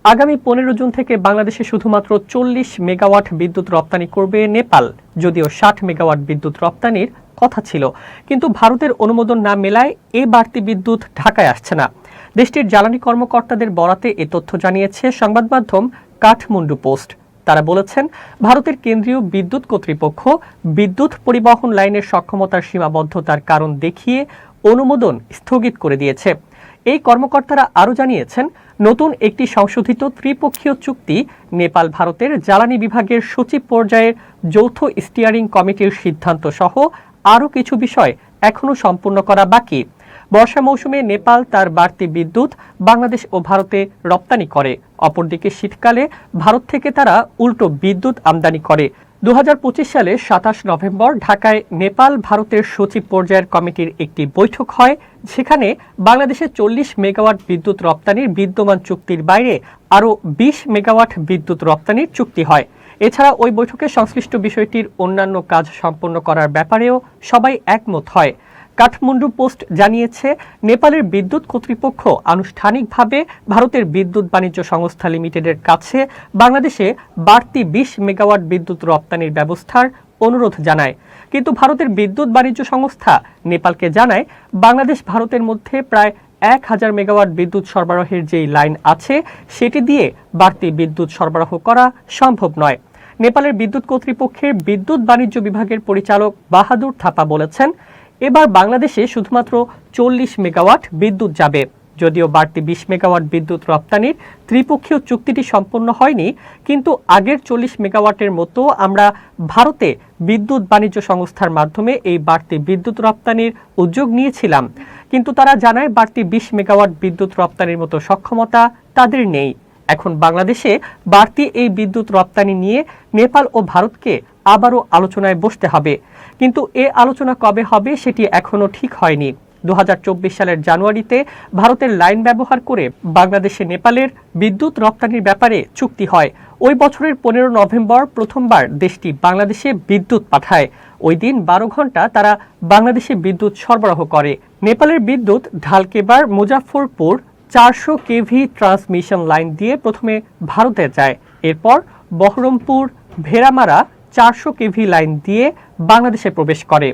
আগামী 15 জুন থেকে বাংলাদেশে শুধুমাত্র 40 মেগাওয়াট বিদ্যুৎ রপ্তানি করবে নেপাল। যদিও 60 মেগাওয়াট বিদ্যুৎ রপ্তানির কথা ছিল, কিন্তু ভারতের অনুমোদন না মেলায় এই বাড়তি বিদ্যুৎ ঢাকায় আসছে না। দেশটির জ্বালানি কর্মকর্তাদের বরাতে এ তথ্য জানিয়েছে সংবাদ মাধ্যম কাঠমান্ডু পোস্ট। তারা বলেছেন, ভারতের কেন্দ্রীয় বিদ্যুৎ কর্তৃপক্ষ বিদ্যুৎ পরিবহন লাইনের সক্ষমতার সীমাবদ্ধতার কারণ দেখিয়ে অনুমোদন স্থগিত করে দিয়েছে। এই কর্মকর্তারা আরও জানিয়েছেন, নতুন একটি সংশোধিত ত্রিপক্ষীয় চুক্তি নেপাল ভারতের জ্বালানি বিভাগের সচিব পর্যায়ের যৌথ স্টিয়ারিং কমিটির সিদ্ধান্ত সহ আরও কিছু বিষয় এখনও সম্পূর্ণ করা বাকি। বর্ষা মৌসুমে নেপাল তার বাড়তি বিদ্যুৎ বাংলাদেশ ও ভারতে রপ্তানি করে, অপরদিকে শীতকালে ভারত থেকে তারা উল্টো বিদ্যুৎ আমদানি করে। 2025 সালে 27 নভেম্বর ঢাকায় নেপাল ভারতের সচিব পর্যায়ের কমিটির একটি বৈঠক হয়, যেখানে বাংলাদেশে 40 মেগাওয়াট বিদ্যুৎ রপ্তানির বিদ্যমান চুক্তির বাইরে আরও 20 মেগাওয়াট বিদ্যুৎ রপ্তানির চুক্তি হয়। এছাড়া ওই বৈঠকে সংশ্লিষ্ট বিষয়টির অন্যান্য কাজ সম্পন্ন করার ব্যাপারেও সবাই একমত হয়। কাঠমান্ডু পোস্ট জানিয়েছে, নেপালের বিদ্যুৎ কর্তৃপক্ষ আনুষ্ঠানিকভাবে ভারতের বিদ্যুৎ বাণিজ্য সংস্থা লিমিটেডের কাছে বাংলাদেশে বাড়তি 20 মেগাওয়াট বিদ্যুৎ রপ্তানির ব্যবস্থার অনুরোধ জানায়। কিন্তু ভারতের বিদ্যুৎ বাণিজ্য সংস্থা নেপালকে জানায়, বাংলাদেশ ভারতের মধ্যে প্রায় 1000 মেগাওয়াট বিদ্যুৎ সরবরাহের যেই লাইন আছে সেটি দিয়ে বাড়তি বিদ্যুৎ সরবরাহ করা সম্ভব নয়। নেপালের বিদ্যুৎ কর্তৃপক্ষের বিদ্যুৎ বাণিজ্য বিভাগের পরিচালক বাহাদুর থাপা বলেছেন, এবার বাংলাদেশে শুধুমাত্র 40 মেগাওয়াট বিদ্যুৎ যাবে। যদিও বাড়তি 20 মেগাওয়াট বিদ্যুৎ রপ্তানির ত্রিপক্ষীয় চুক্তিটি সম্পন্ন হয়নি, কিন্তু আগের 40 মেগাওয়াটের মতো আমরা ভারতে বিদ্যুৎ বাণিজ্য সংস্থার মাধ্যমে এই বাড়তি বিদ্যুৎ রপ্তানির উদ্যোগ নিয়েছিলাম। কিন্তু তারা জানায়, বাড়তি 20 মেগাওয়াট বিদ্যুৎ রপ্তানির মতো সক্ষমতা তাদের নেই। এখন বাংলাদেশে বাড়তি এই বিদ্যুৎ রপ্তানি নিয়ে নেপাল ও ভারতকে আবারও আলোচনায় বসতে হবে, কিন্তু এ আলোচনা কবে হবে সেটি এখনও ঠিক হয়নি। 2024 সালের জানুয়ারিতে ভারতের লাইন ব্যবহার করে বাংলাদেশে নেপালের বিদ্যুৎ রপ্তানির ব্যাপারে চুক্তি হয়। ওই বছরের 15 নভেম্বর প্রথমবার দেশটি বাংলাদেশে বিদ্যুৎ পাঠায়। ওই দিন 12 ঘন্টা তারা বাংলাদেশে বিদ্যুৎ সরবরাহ করে। নেপালের বিদ্যুৎ ঢালকেবার মুজাফফরপুর 400 কেভি ট্রান্সমিশন লাইন দিয়ে প্রথমে ভারতে যায়, এরপর বহরমপুর ভেড়ামারা 400 কেভি লাইন দিয়ে বাংলাদেশে প্রবেশ করে।